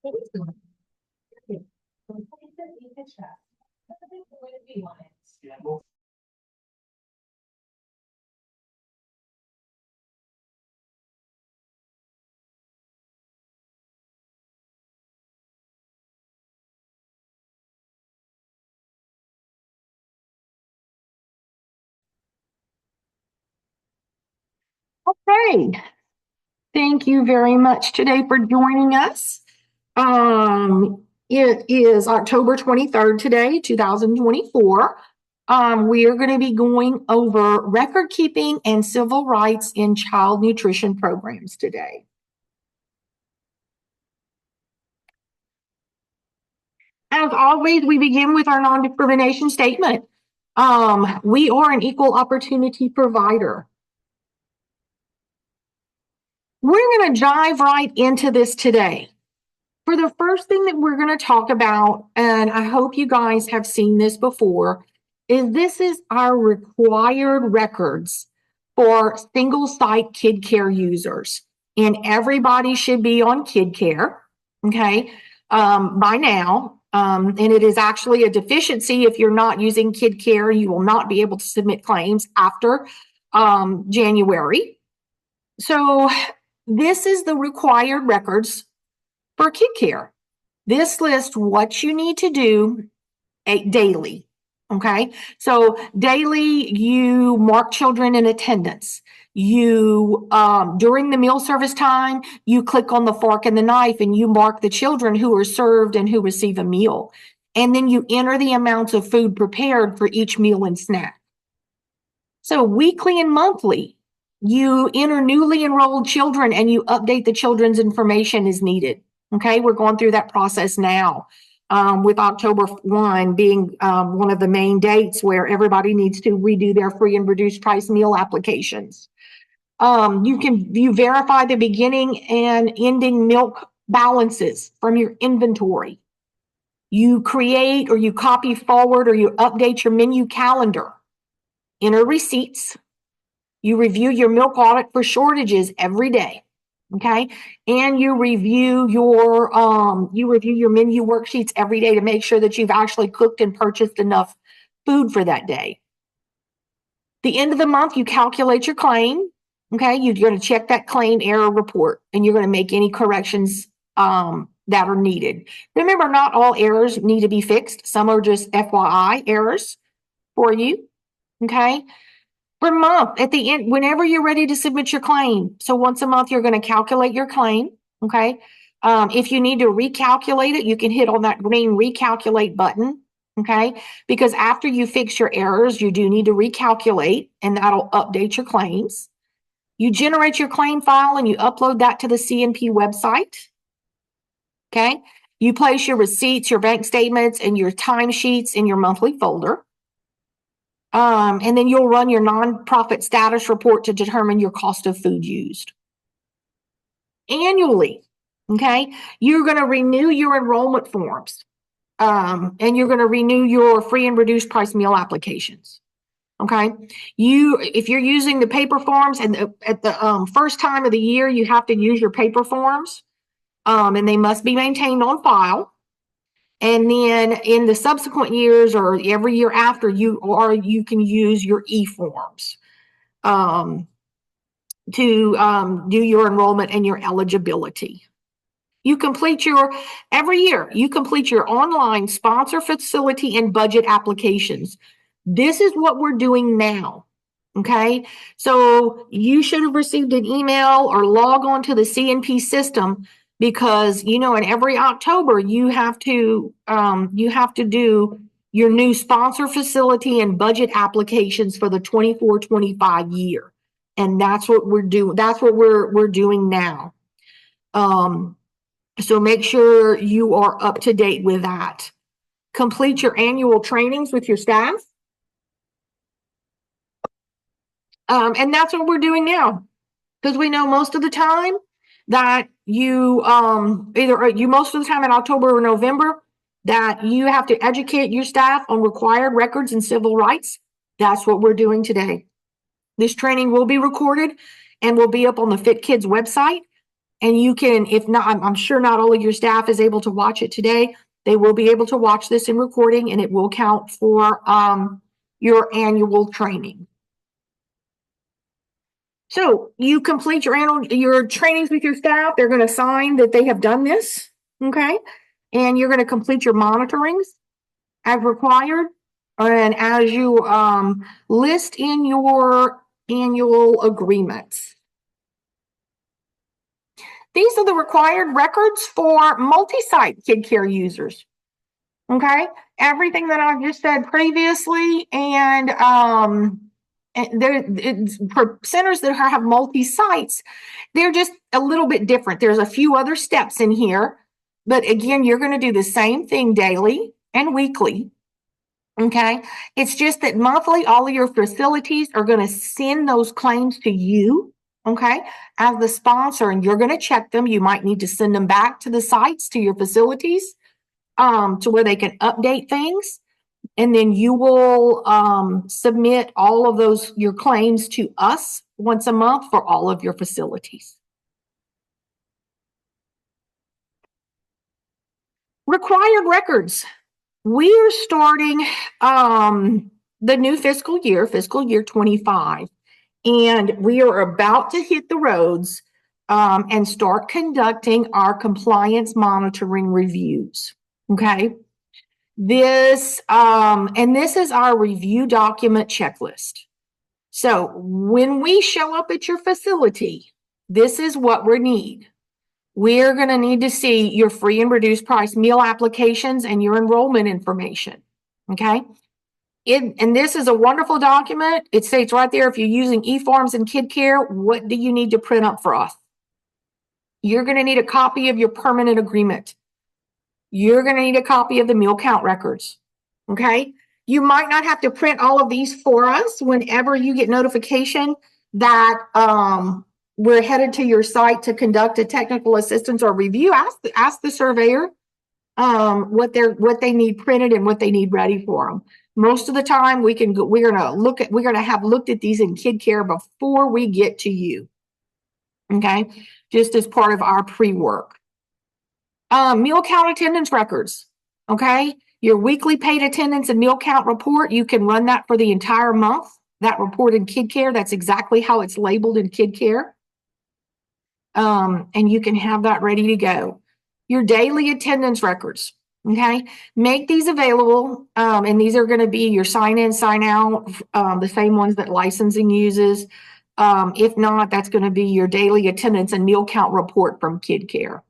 Okay, thank you very much today for joining us. It is October 23rd today, 2024. We are going to be going over record keeping and civil rights in child nutrition programs today. As always, we begin with our non-discrimination statement. We are an equal opportunity provider. We're going to dive right into this today. For the first thing that we're going to talk about, and I hope you guys have seen this before, is this is our required records for single site kid care users. And everybody should be on kid care, okay, by now. And it is actually a deficiency. If you're not using kid care, you will not be able to submit claims after January. So this is the required records for kid care. This lists what you need to do daily. Okay. So daily, you mark children in attendance. You, during the meal service time, you click on the fork and the knife and you mark the children who are served and who receive a meal. And then you enter the amounts of food prepared for each meal and snack. So weekly and monthly, you enter newly enrolled children and you update the children's information as needed. Okay, we're going through that process now, with October 1 being one of the main dates where everybody needs to redo their free and reduced price meal applications. You verify the beginning and ending milk balances from your inventory. You create or you copy forward or you update your menu calendar. Enter receipts. You review your milk audit for shortages every day. Okay. And you review your menu worksheets every day to make sure that you've actually cooked and purchased enough food for that day. The end of the month, you calculate your claim. Okay. You're going to check that claim error report and you're going to make any corrections that are needed. Remember, not all errors need to be fixed. Some are just FYI errors for you. Okay. Per month, at the end, whenever you're ready to submit your claim. So once a month, you're going to calculate your claim. Okay. If you need to recalculate it, you can hit on that green recalculate button. Okay. Because after you fix your errors, you do need to recalculate and that'll update your claims. You generate your claim file and you upload that to the CNP website. Okay. You place your receipts, your bank statements, and your timesheets in your monthly folder. And then you'll run your nonprofit status report to determine your cost of food used. Annually, okay, you're going to renew your enrollment forms, and you're going to renew your free and reduced price meal applications. Okay, if you're using the paper forms, and at the first time of the year, you have to use your paper forms, and they must be maintained on file. And then in the subsequent years or every year after, you can use your e-forms to do your enrollment and your eligibility. Every year, you complete your online sponsor facility and budget applications. This is what we're doing now. Okay, so you should have received an email or log on to the CNP system because, in every October you have to do your new sponsor facility and budget applications for the 24-25 year. And that's what we're doing. That's what we're doing now. So make sure you are up to date with that. Complete your annual trainings with your staff. And that's what we're doing now, because we know most of the time that most of the time in October or November that you have to educate your staff on required records and civil rights. That's what we're doing today. This training will be recorded and will be up on the Fit Kids website. And you can, if not, I'm sure not all of your staff is able to watch it today. They will be able to watch this in recording, and it will count for your annual training. So you complete your trainings with your staff. They're going to sign that they have done this. Okay. And you're going to complete your monitorings as required. And as you list in your annual agreements. These are the required records for multi-site kid care users. Okay. Everything that I've just said previously, and for centers that have multi-sites, they're just a little bit different. There's a few other steps in here, but again, you're going to do the same thing daily and weekly. Okay. It's just that monthly, all of your facilities are going to send those claims to you. Okay. As the sponsor, and you're going to check them. You might need to send them back to the sites, to your facilities, to where they can update things. And then you will submit all of your claims to us once a month for all of your facilities. Required records. We are starting the new fiscal year 25, and we are about to hit the roads and start conducting our compliance monitoring reviews. Okay. This is our review document checklist. So when we show up at your facility, this is what we need. We're going to need to see your free and reduced price meal applications and your enrollment information. Okay. And this is a wonderful document. It states right there, if you're using e-forms and kid care, what do you need to print up for us? You're going to need a copy of your permanent agreement. You're going to need a copy of the meal count records. Okay. You might not have to print all of these for us. Whenever you get notification that we're headed to your site to conduct a technical assistance or review, ask the surveyor what they need printed and what they need ready for them. Most of the time we're going to have looked at these in kid care before we get to you. Okay. Just as part of our pre-work. Meal count attendance records. Okay. Your weekly paid attendance and meal count report, you can run that for the entire month. That report in kid care, that's exactly how it's labeled in kid care. And you can have that ready to go. Your daily attendance records. Okay. Make these available. And these are going to be your sign in, sign out, the same ones that licensing uses. If not, that's going to be your daily attendance and meal count report from kid care.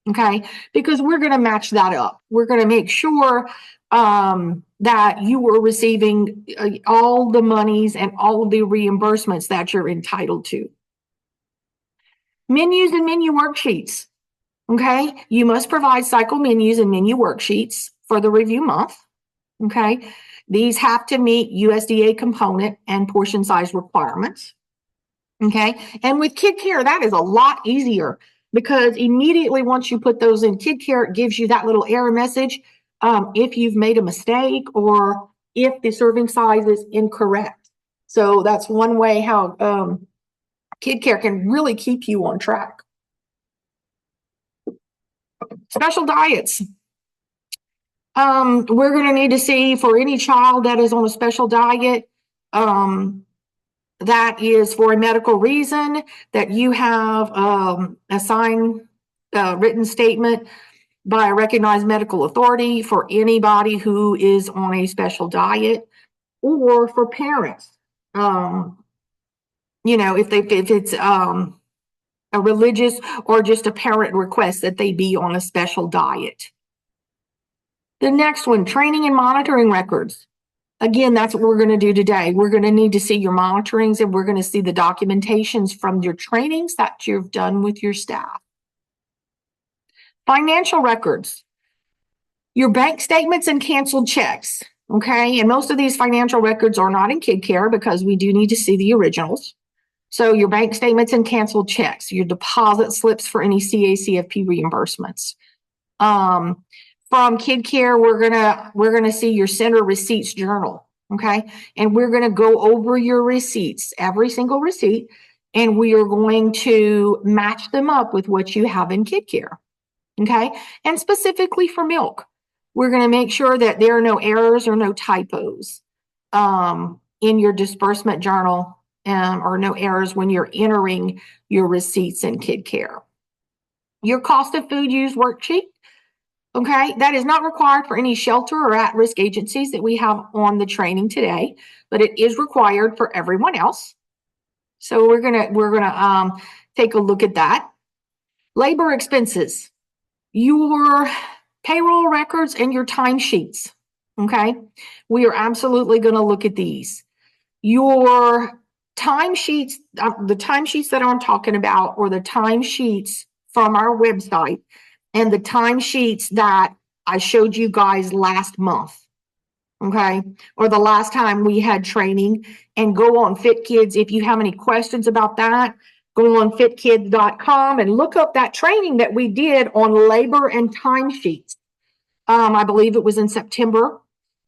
Okay, because we're going to match that up. We're going to make sure that you are receiving all the monies and all of the reimbursements that you're entitled to. Menus and menu worksheets. Okay, you must provide cycle menus and menu worksheets for the review month. Okay, these have to meet USDA component and portion size requirements. Okay, and with kid care, that is a lot easier. Because immediately once you put those in kid care, it gives you that little error message if you've made a mistake or if the serving size is incorrect. So that's one way how kid care can really keep you on track. Special diets. We're going to need to see for any child that is on a special diet, that is for a medical reason, that you have a signed written statement by a recognized medical authority for anybody who is on a special diet, or for parents. If it's a religious or just a parent request that they be on a special diet. The next one, training and monitoring records. Again, that's what we're going to do today. We're going to need to see your monitorings, and we're going to see the documentations from your trainings that you've done with your staff. Financial records, your bank statements and canceled checks. Okay. And most of these financial records are not in kid care because we do need to see the originals. So your bank statements and canceled checks, your deposit slips for any CACFP reimbursements. From kid care, we're gonna see your center receipts journal. Okay. And we're gonna go over your receipts, every single receipt. and we are going to match them up with what you have in kid care. Okay. And specifically for milk, we're going to make sure that there are no errors or no typos in your disbursement journal, or no errors when you're entering your receipts in kid care. Your cost of food use worksheet. Okay, that is not required for any shelter or at-risk agencies that we have on the training today, but it is required for everyone else. So we're gonna take a look at that. Labor expenses, your payroll records and your timesheets. Okay, we are absolutely going to look at these. Your timesheets, the timesheets that I'm talking about, or the timesheets from our website, and the timesheets that I showed you guys last month. Okay, or the last time we had training, and go on Fit Kids. If you have any questions about that, go on fitkids.com and look up that training that we did on labor and timesheets. I believe it was in September,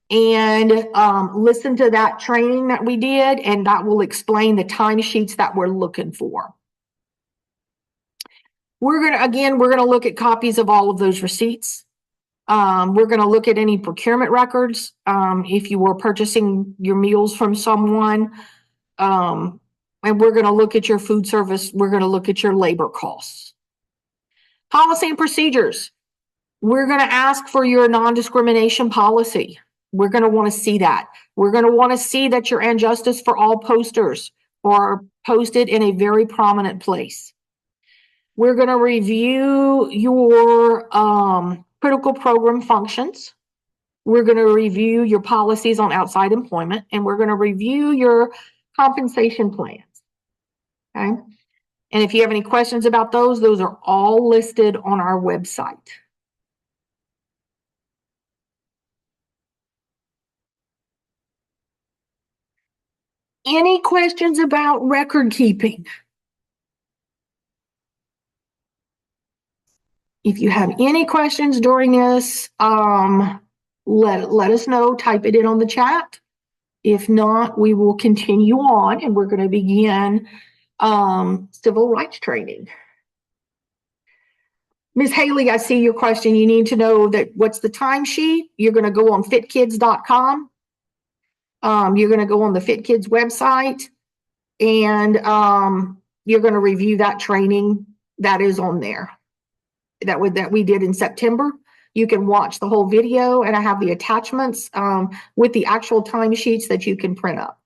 and listen to that training that we did, and that will explain the timesheets that we're looking for. We're gonna look at copies of all of those receipts. We're going to look at any procurement records. If you were purchasing your meals from someone, and we're going to look at your food service. We're going to look at your labor costs. Policy and procedures. We're going to ask for your non-discrimination policy. We're going to want to see that. We're going to want to see that your and justice for all posters are posted in a very prominent place. We're going to review your critical program functions. We're going to review your policies on outside employment, and we're going to review your compensation plans. Okay. And if you have any questions about those are all listed on our website. Any questions about record keeping? If you have any questions during this, let us know. Type it in on the chat. If not, we will continue on, and we're going to begin civil rights training. Ms. Haley, I see your question. You need to know that what's the timesheet. You're going to go on fitkids.com. You're going to go on the Fit Kids website, and you're going to review that training that is on there that we did in September. You can watch the whole video, and I have the attachments with the actual timesheets that you can print up.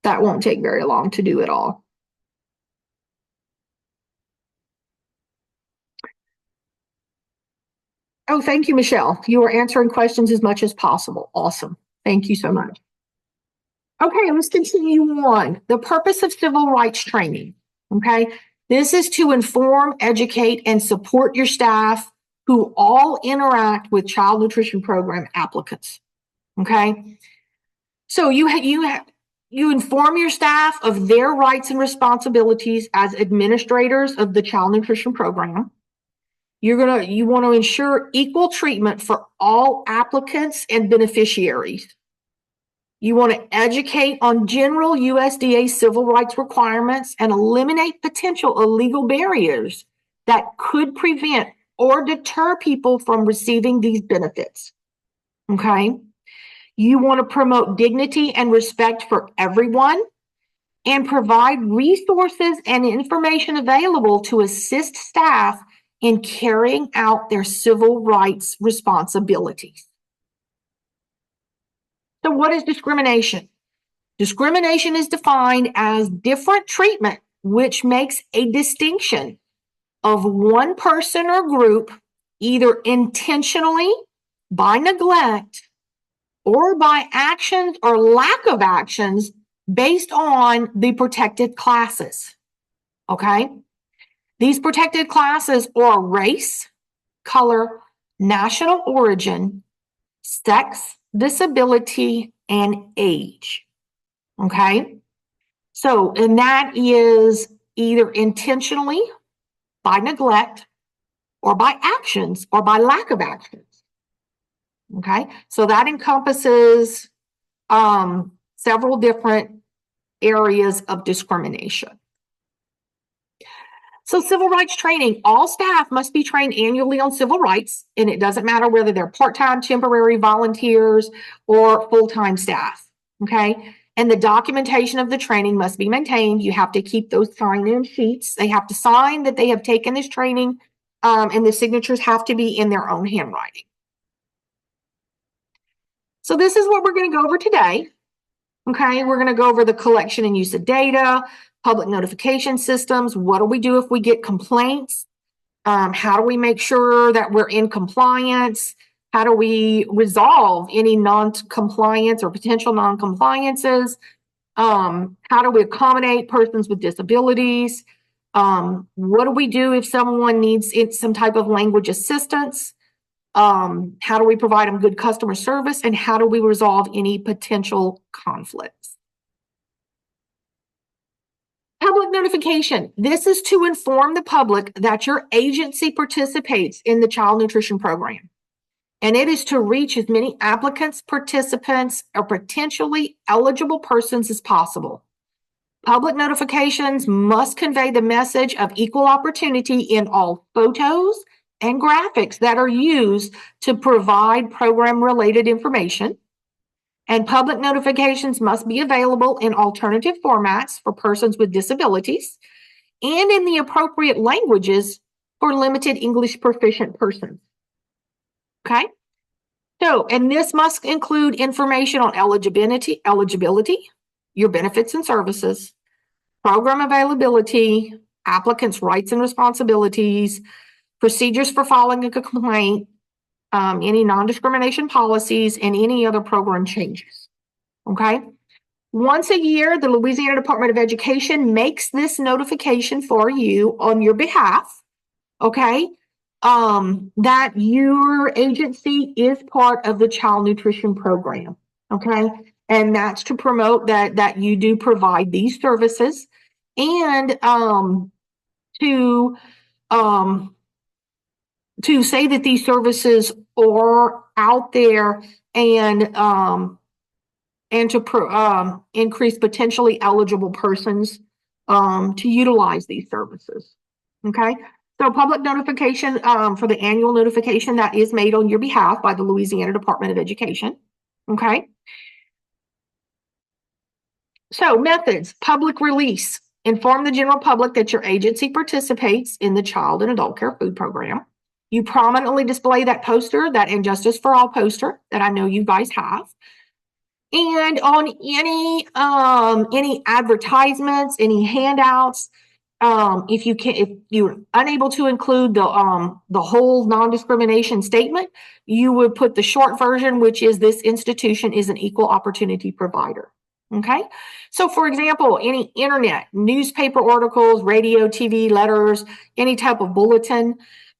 That won't take very long to do it all. Oh, thank you, Michelle. You are answering questions as much as possible. Awesome. Thank you so much. Okay, let's continue on. The purpose of civil rights training. Okay, this is to inform, educate, and support your staff who all interact with child nutrition program applicants. Okay, so you inform your staff of their rights and responsibilities as administrators of the child nutrition program. You want to ensure equal treatment for all applicants and beneficiaries. You want to educate on general USDA civil rights requirements and eliminate potential illegal barriers that could prevent or deter people from receiving these benefits. Okay. You want to promote dignity and respect for everyone and provide resources and information available to assist staff in carrying out their civil rights responsibilities. So what is discrimination? Discrimination is defined as different treatment, which makes a distinction of one person or group, either intentionally, by neglect, or by actions or lack of actions based on the protected classes. Okay? These protected classes are race, color, national origin, sex, disability, and age. Okay? So, and that is either intentionally, by neglect, or by actions, or by lack of actions. Okay? So that encompasses several different areas of discrimination. So civil rights training, all staff must be trained annually on civil rights, and it doesn't matter whether they're part-time, temporary, volunteers, or full-time staff, okay? And the documentation of the training must be maintained. You have to keep those sign-in sheets. They have to sign that they have taken this training, and the signatures have to be in their own handwriting. So this is what we're going to go over today. Okay, we're going to go over the collection and use of data, public notification systems. What do we do if we get complaints? How do we make sure that we're in compliance? How do we resolve any non-compliance or potential non-compliances? How do we accommodate persons with disabilities? What do we do if someone needs some type of language assistance? How do we provide them good customer service, and how do we resolve any potential conflicts? Public notification. This is to inform the public that your agency participates in the child nutrition program. And it is to reach as many applicants, participants, or potentially eligible persons as possible. Public notifications must convey the message of equal opportunity in all photos and graphics that are used to provide program-related information. And public notifications must be available in alternative formats for persons with disabilities and in the appropriate languages for limited English proficient persons. Okay? So, and this must include information on eligibility, your benefits and services, program availability, applicants' rights and responsibilities, procedures for filing a complaint, any non-discrimination policies, and any other program changes. Okay. Once a year, the Louisiana Department of Education makes this notification for you on your behalf. Okay. That your agency is part of the child nutrition program. Okay. And that's to promote that you do provide these services, and to say that these services are out there, and to increase potentially eligible persons to utilize these services. Okay, so public notification for the annual notification that is made on your behalf by the Louisiana Department of Education. Okay, so methods: public release. Inform the general public that your agency participates in the child and adult care food program. You prominently display that poster, that Injustice for All poster that I know you guys have. And on any advertisements, any handouts, if you're unable to include the whole non-discrimination statement, you would put the short version, which is this institution is an equal opportunity provider. Okay, so for example, any internet, newspaper articles, radio, TV, letters, any type of bulletin,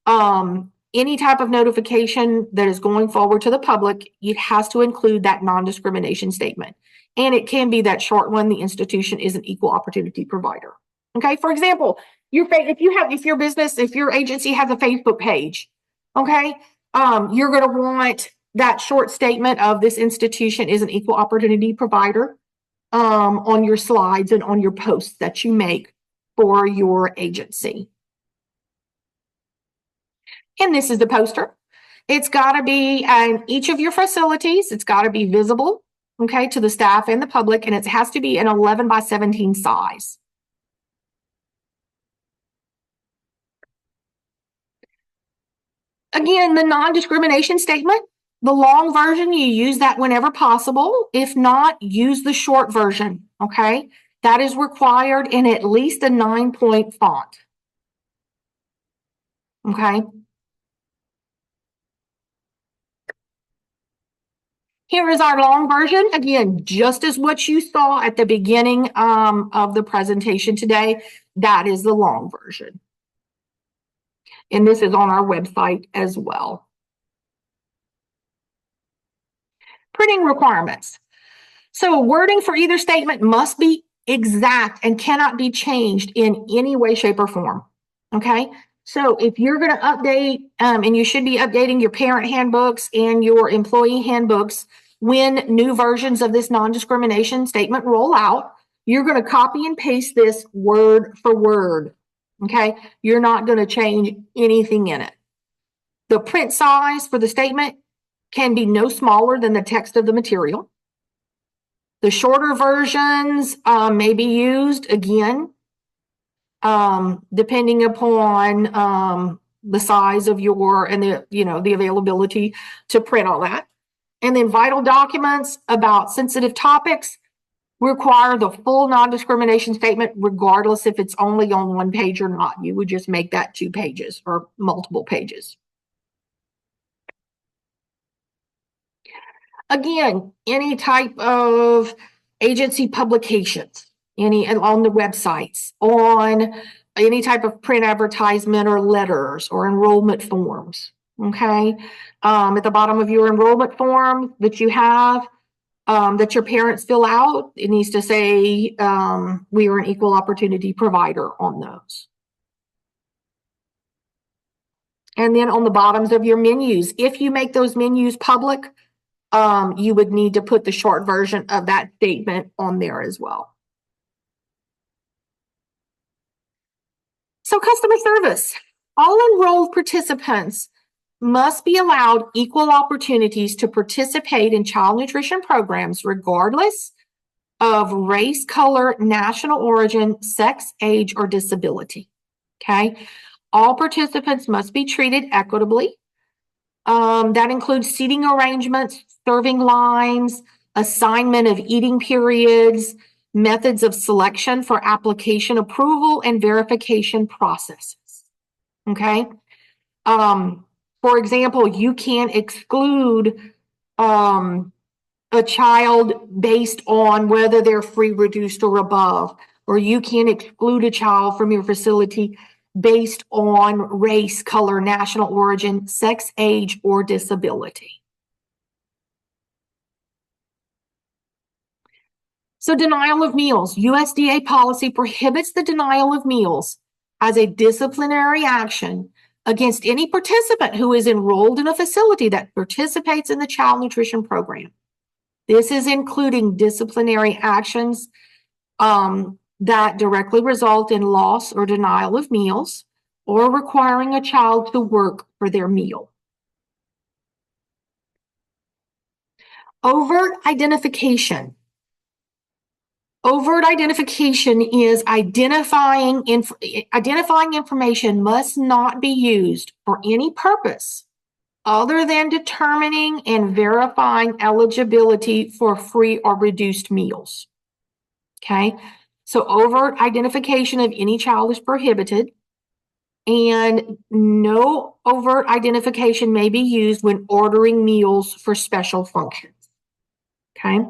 any type of notification that is going forward to the public, it has to include that non-discrimination statement. And it can be that short one: the institution is an equal opportunity provider. Okay, for example, if your agency has a Facebook page, okay, you're going to want that short statement of this institution is an equal opportunity provider on your slides and on your posts that you make for your agency. And this is the poster. It's got to be in each of your facilities. It's got to be visible, okay, to the staff and the public, and it has to be an 11 by 17 size. Again, the non-discrimination statement, the long version, you use that whenever possible. If not, use the short version, okay? That is required in at least a 9-point font, okay? Here is our long version. Again, just as what you saw at the beginning of the presentation today, that is the long version. And this is on our website as well. Printing requirements. So wording for either statement must be exact and cannot be changed in any way, shape, or form. Okay. So if you're going to update, and you should be updating your parent handbooks and your employee handbooks when new versions of this non-discrimination statement roll out, You're going to copy and paste this word for word. Okay. You're not going to change anything in it. The print size for the statement can be no smaller than the text of the material. The shorter versions may be used again, depending upon the size of your and the availability to print all that. And then vital documents about sensitive topics require the full non-discrimination statement, regardless if it's only on one page or not. You would just make that 2 pages or multiple pages. Again, any type of agency publications, any on the websites, on any type of print advertisement or letters or enrollment forms. Okay. At the bottom of your enrollment form that you have, that your parents fill out, it needs to say we are an equal opportunity provider on those. And then on the bottoms of your menus, if you make those menus public, you would need to put the short version of that statement on there as well. So customer service. All enrolled participants must be allowed equal opportunities to participate in child nutrition programs, regardless of race, color, national origin, sex, age, or disability. Okay. All participants must be treated equitably. That includes seating arrangements, serving lines, assignment of eating periods, methods of selection for application approval, and verification processes. Okay. For example, you can't exclude a child based on whether they're free, reduced, or above, or you can't exclude a child from your facility based on race, color, national origin, sex, age, or disability. So denial of meals. USDA policy prohibits the denial of meals as a disciplinary action against any participant who is enrolled in a facility that participates in the child nutrition program. This is including disciplinary actions that directly result in loss or denial of meals or requiring a child to work for their meal. Overt identification. Overt identification is identifying information must not be used for any purpose other than determining and verifying eligibility for free or reduced meals. Okay, so overt identification of any child is prohibited, and no overt identification may be used when ordering meals for special functions. Okay,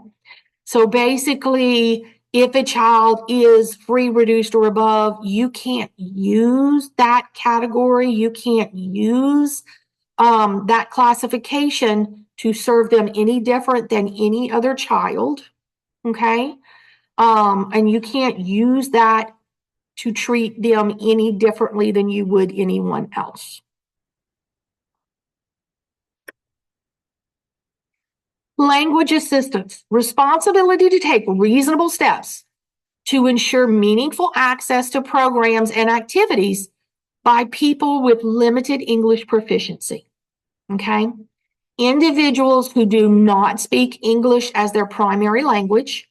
so basically, if a child is free, reduced, or above, you can't use that category. You can't use that classification to serve them any different than any other child. Okay. And you can't use that to treat them any differently than you would anyone else. Language assistance. Responsibility to take reasonable steps to ensure meaningful access to programs and activities by people with limited English proficiency. Okay. Individuals who do not speak English as their primary language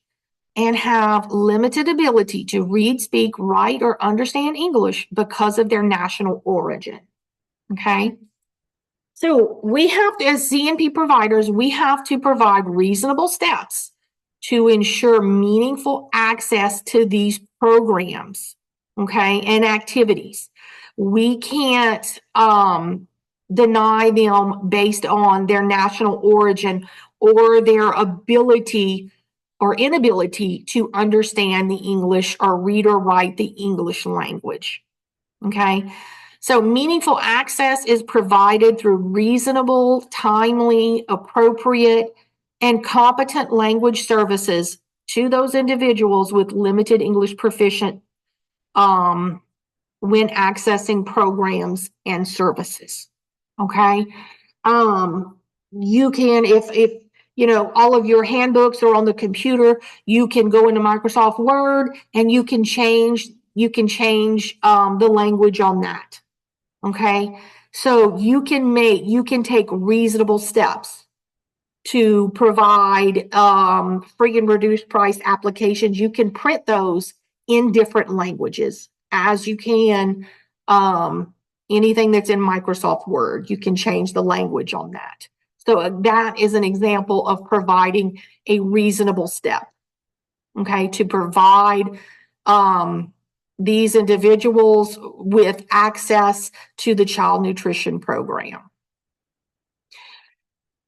and have limited ability to read, speak, write, or understand English because of their national origin. Okay. So we have to, as CNP providers, we have to provide reasonable steps to ensure meaningful access to these programs, okay, and activities. We can't deny them based on their national origin or their ability or inability to understand the English or read or write the English language, okay? So meaningful access is provided through reasonable, timely, appropriate, and competent language services to those individuals with limited English proficient when accessing programs and services. Okay. You can, if all of your handbooks are on the computer. You can go into Microsoft Word and you can change the language on that. Okay, so you can take reasonable steps to provide free and reduced price applications. You can print those in different languages as you can anything that's in Microsoft Word. You can change the language on that. So that is an example of providing a reasonable step, okay, to provide these individuals with access to the child nutrition program.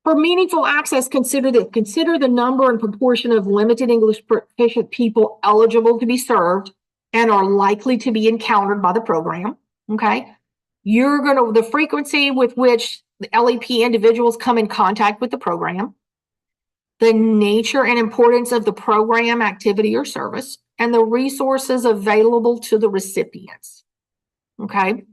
For meaningful access, consider the number and proportion of limited English proficient people eligible to be served and are likely to be encountered by the program. Okay, the frequency with which the LEP individuals come in contact with the program, the nature and importance of the program, activity, or service, and the resources available to the recipients. Okay.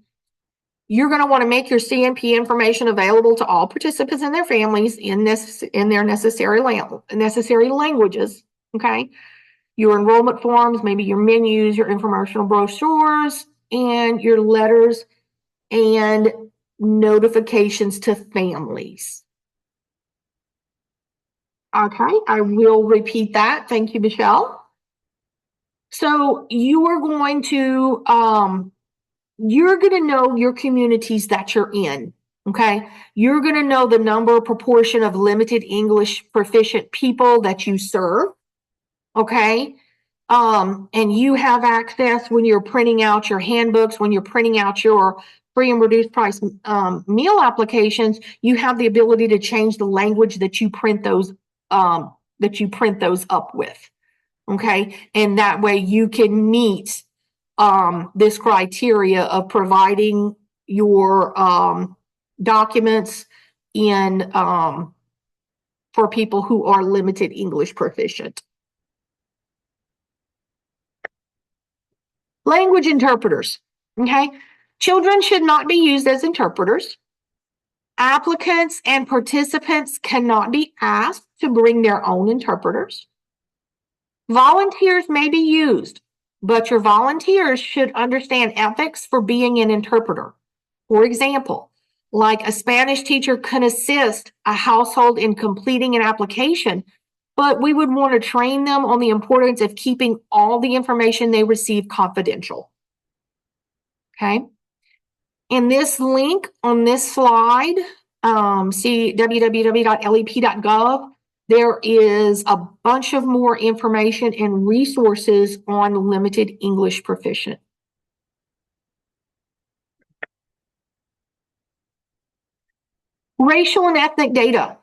You're going to want to make your CNP information available to all participants and their families in their necessary languages. Okay. Your enrollment forms, maybe your menus, your informational brochures, and your letters and notifications to families. Okay, I will repeat that. Thank you, Michelle. So you are going to know your communities that you're in. Okay, you're going to know the number, proportion of limited English proficient people that you serve. Okay, and you have access when you're printing out your handbooks, when you're printing out your free and reduced price meal applications. You have the ability to change the language that you print those up with. Okay, and that way you can meet this criteria of providing your documents for people who are limited English proficient. Language interpreters. Okay, children should not be used as interpreters. Applicants and participants cannot be asked to bring their own interpreters. Volunteers may be used, but your volunteers should understand ethics for being an interpreter. For example, like a Spanish teacher can assist a household in completing an application, but we would want to train them on the importance of keeping all the information they receive confidential. Okay. In this link on this slide, see www.lep.gov. There is a bunch of more information and resources on limited English proficient. Racial and ethnic data.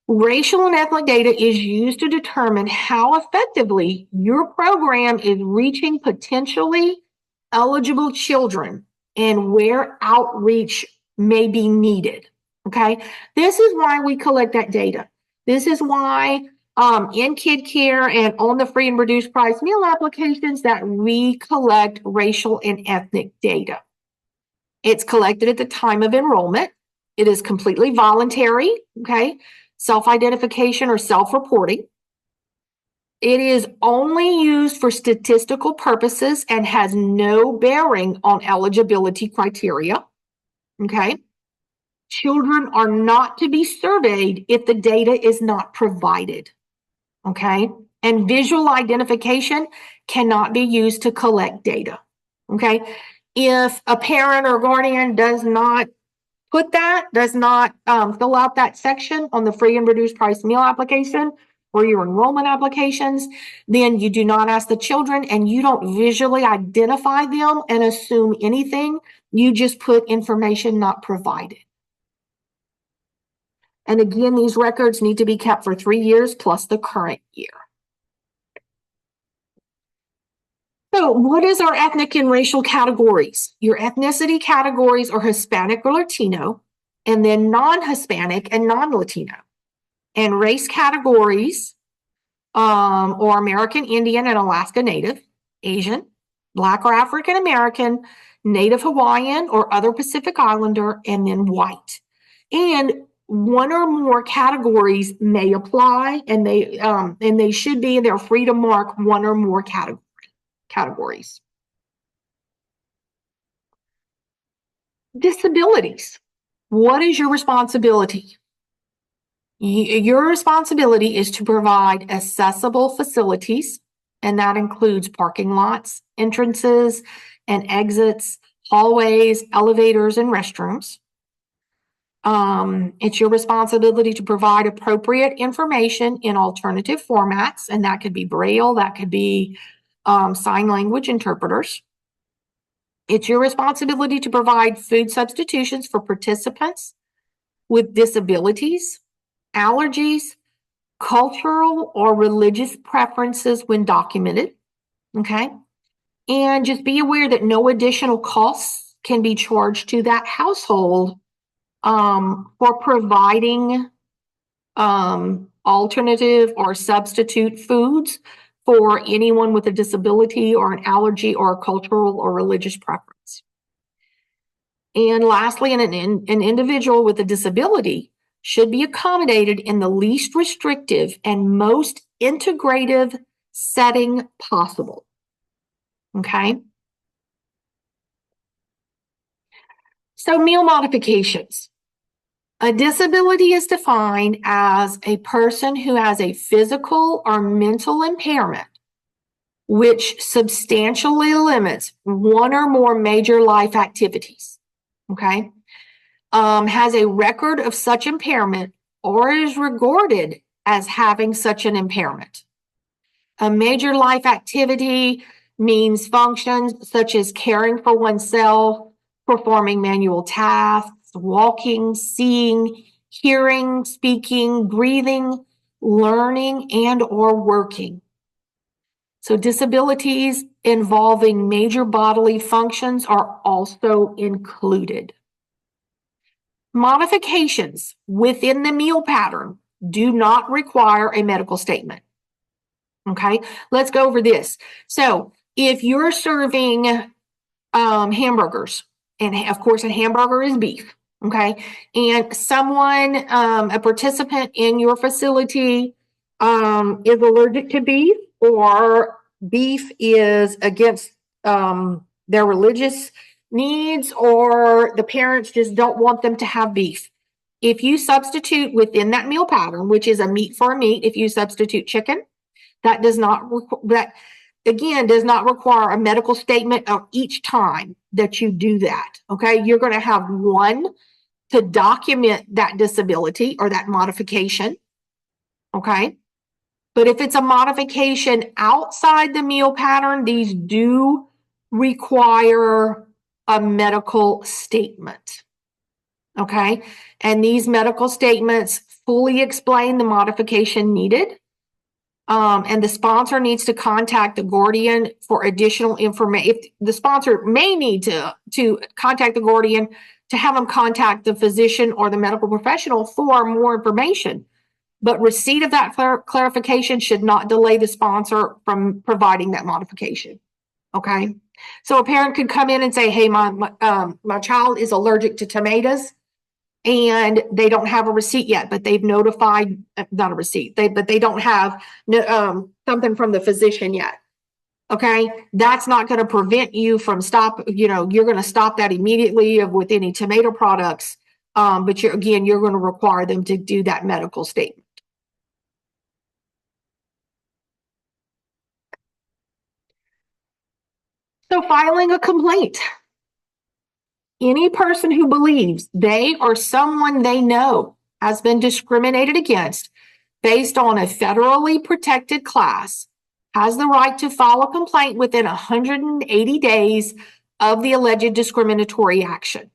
Racial and ethnic data is used to determine how effectively your program is reaching potentially eligible children and where outreach may be needed. Okay, this is why we collect that data. This is why in Kid Care and on the free and reduced price meal applications that we collect racial and ethnic data. It's collected at the time of enrollment. It is completely voluntary, okay? Self-identification or self-reporting. It is only used for statistical purposes and has no bearing on eligibility criteria, okay? Children are not to be surveyed if the data is not provided, okay? And visual identification cannot be used to collect data, okay? If a parent or guardian does not fill out that section on the free and reduced price meal application or your enrollment applications, then you do not ask the children and you don't visually identify them and assume anything. You just put information not provided. And again, these records need to be kept for 3 years plus the current year. So what is our ethnic and racial categories? Your ethnicity categories are Hispanic or Latino, and then non-Hispanic and non-Latino. And race categories are American Indian and Alaska Native, Asian, Black or African American, Native Hawaiian or other Pacific Islander, and then white. And one or more categories may apply, and they should be, and they're free to mark one or more categories. Disabilities. What is your responsibility? Your responsibility is to provide accessible facilities, and that includes parking lots, entrances and exits, hallways, elevators, and restrooms. It's your responsibility to provide appropriate information in alternative formats, and that could be Braille, that could be sign language interpreters. It's your responsibility to provide food substitutions for participants with disabilities, allergies, cultural or religious preferences when documented. Okay. And just be aware that no additional costs can be charged to that household for providing alternative or substitute foods for anyone with a disability or an allergy or a cultural or religious preference. And lastly, an individual with a disability should be accommodated in the least restrictive and most integrative setting possible. Okay. So meal modifications. A disability is defined as a person who has a physical or mental impairment which substantially limits one or more major life activities. Okay. Has a record of such impairment or is regarded as having such an impairment. A major life activity means functions such as caring for oneself, performing manual tasks, walking, seeing, hearing, speaking, breathing, learning, and or working. So disabilities involving major bodily functions are also included. Modifications within the meal pattern do not require a medical statement. Okay, let's go over this. So if you're serving hamburgers, and of course a hamburger is beef, okay, and someone, a participant in your facility is allergic to beef, or beef is against their religious needs, or the parents just don't want them to have beef. If you substitute within that meal pattern, which is a meat for a meat, if you substitute chicken, that does not require a medical statement of each time that you do that. Okay, you're going to have one to document that disability or that modification. Okay, but if it's a modification outside the meal pattern, these do require a medical statement. Okay, and these medical statements fully explain the modification needed. And the sponsor needs to contact the guardian for additional information. If the sponsor may need to contact the guardian to have them contact the physician or the medical professional for more information. But receipt of that clarification should not delay the sponsor from providing that modification. Okay. So a parent could come in and say, hey, my child is allergic to tomatoes, and they don't have a receipt yet, but they've notified, not a receipt, but they don't have something from the physician yet. Okay, that's not going to prevent you from you're going to stop that immediately with any tomato products. But you're going to require them to do that medical statement. So filing a complaint. Any person who believes they or someone they know has been discriminated against based on a federally protected class has the right to file a complaint within 180 days of the alleged discriminatory action.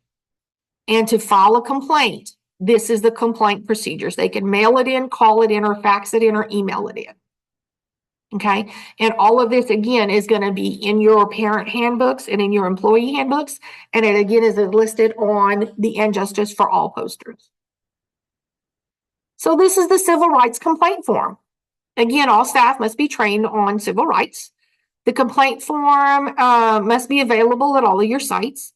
And to file a complaint, this is the complaint procedures. They can mail it in, call it in, or fax it in, or email it in. Okay, and all of this again is going to be in your parent handbooks and in your employee handbooks, and it again is listed on the Injustice for All posters. So this is the civil rights complaint form. Again, all staff must be trained on civil rights. The complaint form must be available at all of your sites.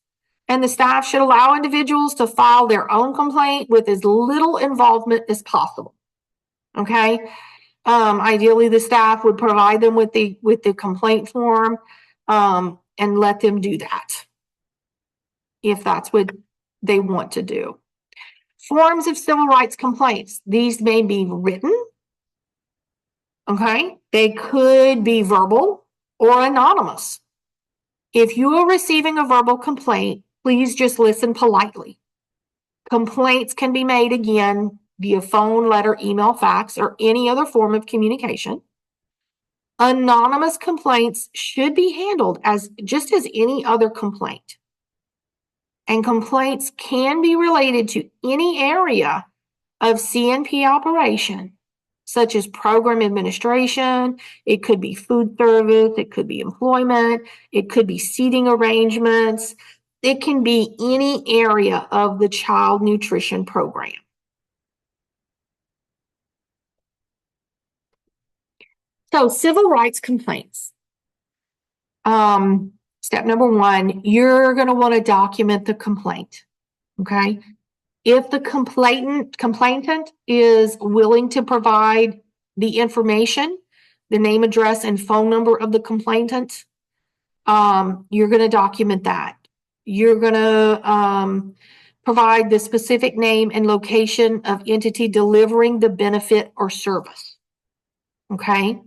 And the staff should allow individuals to file their own complaint with as little involvement as possible. Okay. Ideally, the staff would provide them with the complaint form and let them do that if that's what they want to do. Forms of civil rights complaints. These may be written. Okay. They could be verbal or anonymous. If you are receiving a verbal complaint, please just listen politely. Complaints can be made again via phone, letter, email, fax, or any other form of communication. Anonymous complaints should be handled as just as any other complaint. And complaints can be related to any area of CNP operation, such as program administration. It could be food service. It could be employment. It could be seating arrangements. It can be any area of the child nutrition program. So civil rights complaints. Step number one, you're going to want to document the complaint. Okay. If the complainant is willing to provide the information, the name, address, and phone number of the complainant, you're going to document that. You're going to provide the specific name and location of entity delivering the benefit or service. Okay.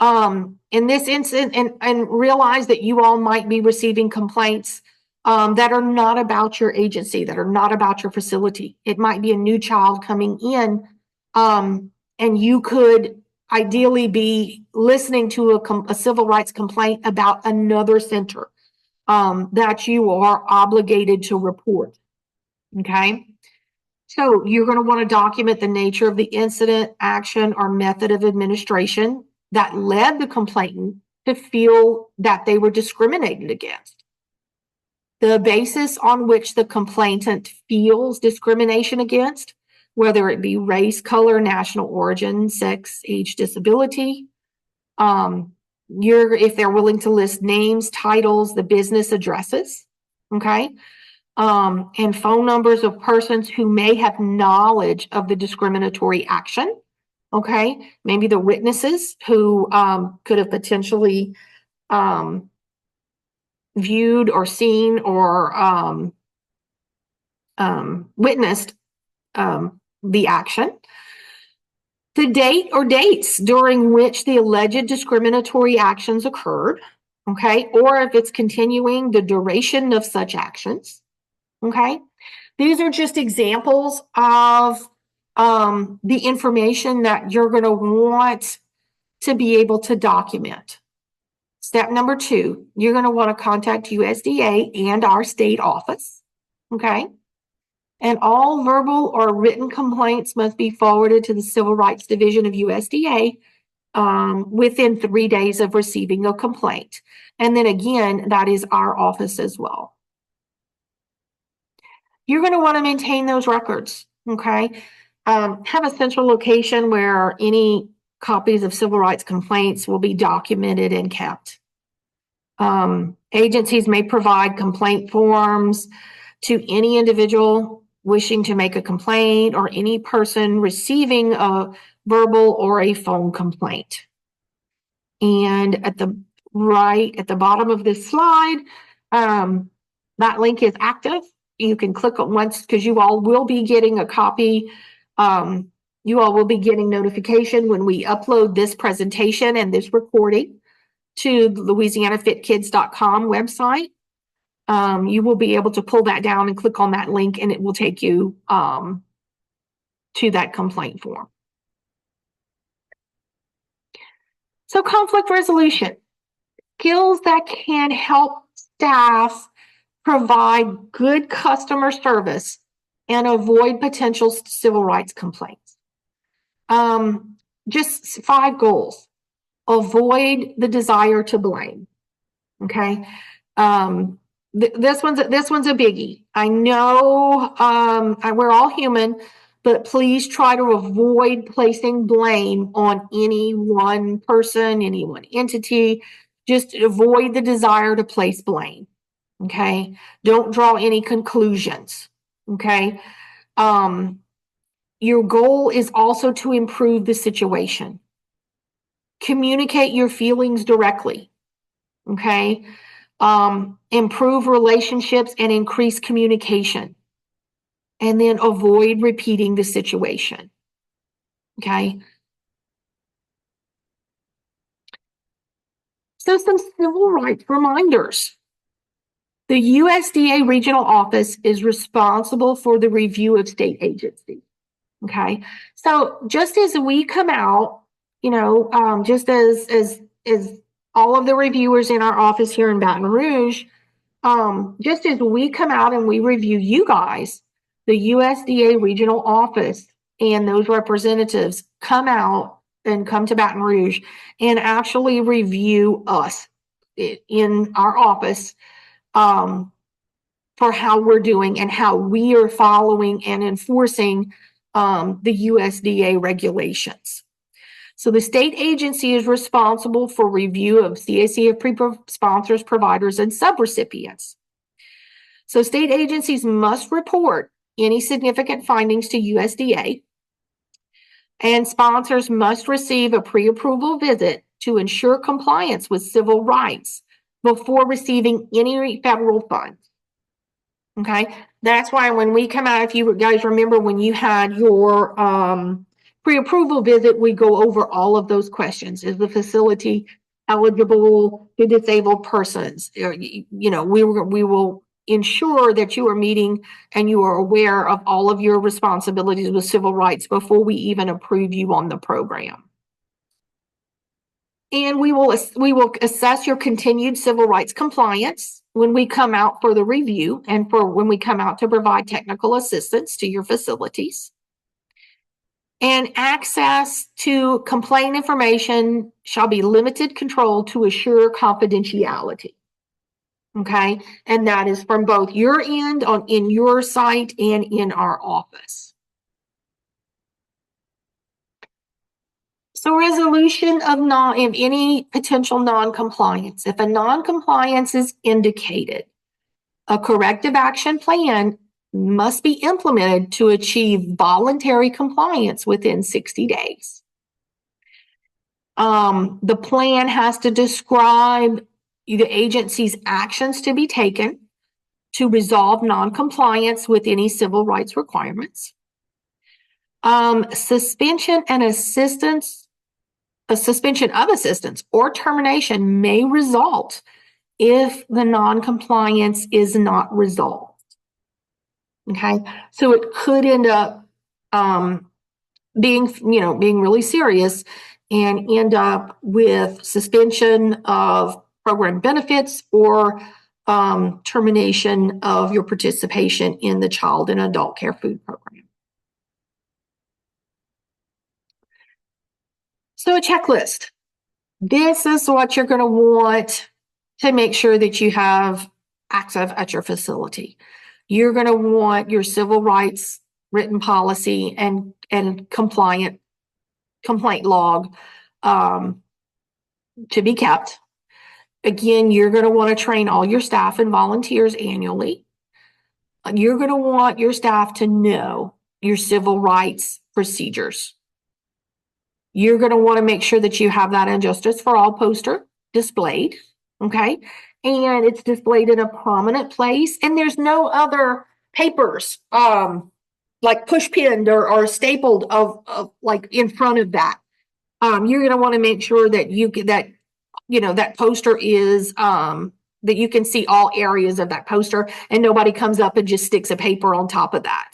In this instance, and realize that you all might be receiving complaints that are not about your agency, that are not about your facility. It might be a new child coming in, and you could ideally be listening to a civil rights complaint about another center that you are obligated to report. Okay. So you're going to want to document the nature of the incident, action, or method of administration that led the complainant to feel that they were discriminated against. The basis on which the complainant feels discrimination against, whether it be race, color, national origin, sex, age, disability. If they're willing to list names, titles, the business addresses, okay, and phone numbers of persons who may have knowledge of the discriminatory action. Okay, maybe the witnesses who could have potentially viewed or seen or witnessed the action. The date or dates during which the alleged discriminatory actions occurred. Okay, or if it's continuing, the duration of such actions. Okay, these are just examples of the information that you're going to want to be able to document. Step number two, you're going to want to contact USDA and our state office. Okay. And all verbal or written complaints must be forwarded to the Civil Rights Division of USDA within 3 days of receiving a complaint. And then again, that is our office as well. You're going to want to maintain those records. Okay. Have a central location where any copies of civil rights complaints will be documented and kept. Agencies may provide complaint forms to any individual wishing to make a complaint or any person receiving a verbal or a phone complaint. And at the bottom of this slide, that link is active. You can click it once because you all will be getting a copy. You all will be getting notification when we upload this presentation and this recording to the LouisianaFitKids.com website. You will be able to pull that down and click on that link, and it will take you to that complaint form. So conflict resolution, skills that can help staff provide good customer service and avoid potential civil rights complaints. Just 5 goals. Avoid the desire to blame. Okay. This one's a biggie. I know we're all human, but please try to avoid placing blame on any one person, any one entity. Just avoid the desire to place blame. Okay. Don't draw any conclusions. Okay. Your goal is also to improve the situation. Communicate your feelings directly. Okay. Improve relationships and increase communication. And then avoid repeating the situation. Okay. So some civil rights reminders. The USDA regional office is responsible for the review of state agencies. Okay. So just as we come out, just as all of the reviewers in our office here in Baton Rouge, just as we come out and we review you guys, the USDA regional office and those representatives come out and come to Baton Rouge and actually review us in our office for how we're doing and how we are following and enforcing the USDA regulations. So the state agency is responsible for review of CACFP sponsors, providers, and subrecipients. So state agencies must report any significant findings to USDA, and sponsors must receive a pre-approval visit to ensure compliance with civil rights before receiving any federal funds. Okay, that's why when we come out, if you guys remember when you had your pre-approval visit, we go over all of those questions. Is the facility eligible to disabled persons? We will ensure that you are meeting and you are aware of all of your responsibilities with civil rights before we even approve you on the program. And we will assess your continued civil rights compliance when we come out for the review and for when we come out to provide technical assistance to your facilities. And access to complaint information shall be limited control to assure confidentiality. Okay, and that is from both your end in your site and in our office. So resolution of any potential non-compliance. If a non-compliance is indicated, a corrective action plan must be implemented to achieve voluntary compliance within 60 days. The plan has to describe the agency's actions to be taken to resolve non-compliance with any civil rights requirements. Suspension of assistance or termination may result if the non-compliance is not resolved. Okay, so it could end up being really serious and end up with suspension of program benefits or termination of your participation in the child and adult care food program. So a checklist. This is what you're going to want to make sure that you have access at your facility. You're going to want your civil rights written policy and complaint log to be kept. Again, you're going to want to train all your staff and volunteers annually. You're going to want your staff to know your civil rights procedures. You're going to want to make sure that you have that Injustice for All poster displayed, okay? And it's displayed in a prominent place, and there's no other papers like push pinned or stapled of like in front of that. You're going to want to make sure that that poster is that you can see all areas of that poster, and nobody comes up and just sticks a paper on top of that.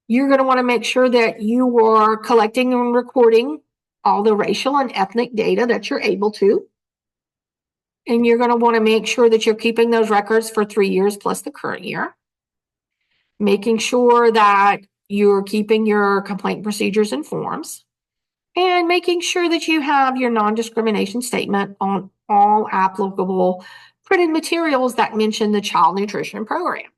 You're going to want to make sure that you are collecting and recording all the racial and ethnic data that you're able to. And you're going to want to make sure that you're keeping those records for 3 years plus the current year. Making sure that you're keeping your complaint procedures and forms. And making sure that you have your non-discrimination statement on all applicable printed materials that mention the child nutrition program.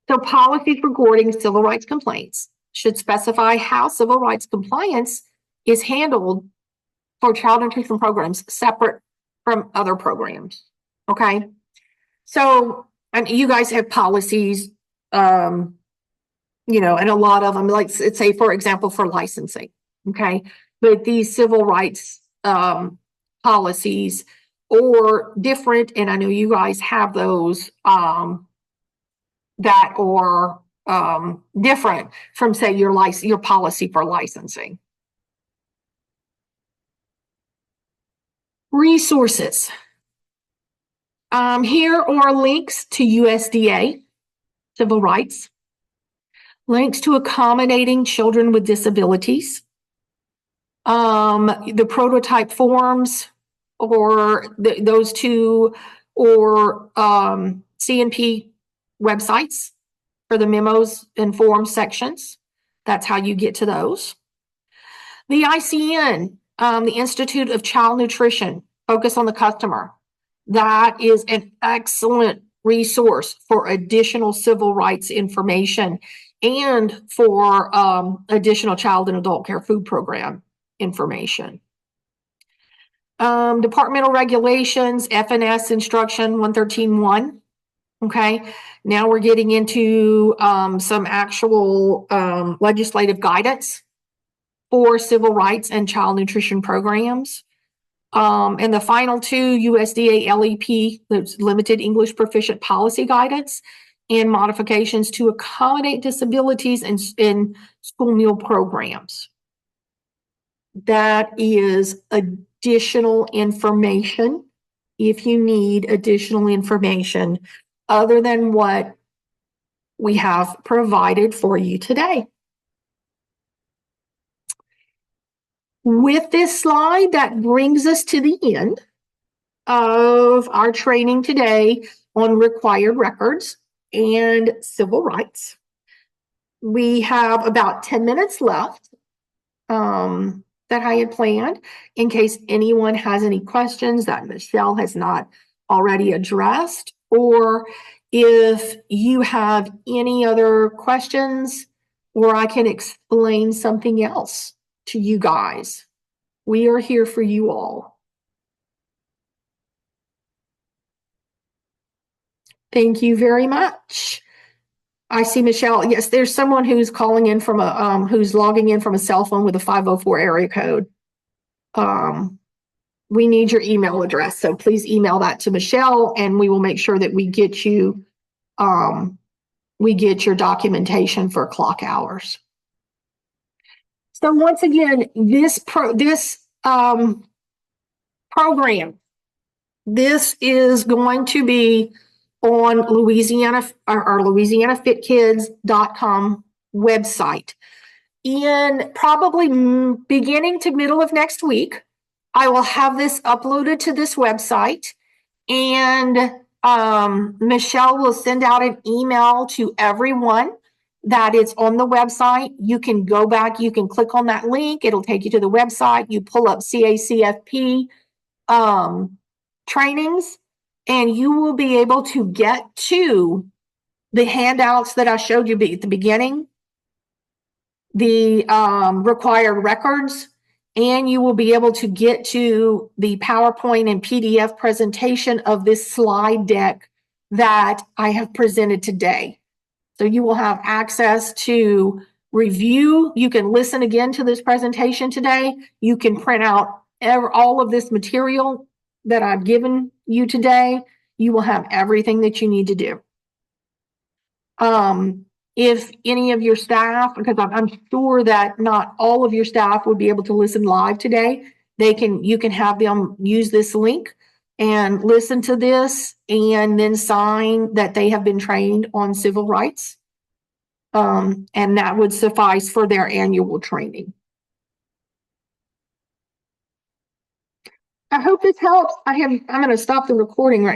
So policies regarding civil rights complaints should specify how civil rights compliance is handled for child nutrition programs separate from other programs. Okay. So, and you guys have policies, and a lot of them, like, let's say, for example, for licensing. Okay. But these civil rights, policies or different, and I know you guys have those, that are, different from, say, your policy for licensing. Resources. Here are links to USDA, civil rights, links to accommodating children with disabilities, the prototype forms, or those two, or CNP websites for the memos and forms sections. That's how you get to those. The ICN, the Institute of Child Nutrition, focus on the customer. That is an excellent resource for additional civil rights information and for additional child and adult care food program information. Departmental regulations, FNS instruction 113.1. Okay, now we're getting into some actual legislative guidance for civil rights and child nutrition programs. And the final two, USDA LEP, the Limited English Proficient Policy Guidance, and modifications to accommodate disabilities in school meal programs. That is additional information if you need additional information other than what we have provided for you today. With this slide, that brings us to the end of our training today on required records and civil rights. We have about 10 minutes left that I had planned in case anyone has any questions that Michelle has not already addressed, or if you have any other questions, or I can explain something else to you guys. We are here for you all. Thank you very much. I see Michelle. Yes, there's someone who's calling in from who's logging in from a cell phone with a 504 area code. We need your email address, so please email that to Michelle, and we will make sure that we get you, we get your documentation for clock hours. So once again, this program, this is going to be on Louisiana, our LouisianaFitKids.com website. In probably beginning to middle of next week, I will have this uploaded to this website, and Michelle will send out an email to everyone that it's on the website. You can go back, you can click on that link, it'll take you to the website, you pull up CACFP trainings, and you will be able to get to the handouts that I showed you at the beginning, the required records, and you will be able to get to the PowerPoint and PDF presentation of this slide deck that I have presented today. So you will have access to review. You can listen again to this presentation today. You can print out all of this material that I've given you today. You will have everything that you need to do. If any of your staff, because I'm sure that not all of your staff would be able to listen live today, you can have them use this link and listen to this and then sign that they have been trained on civil rights. And that would suffice for their annual training. I hope this helps. I'm going to stop the recording right now.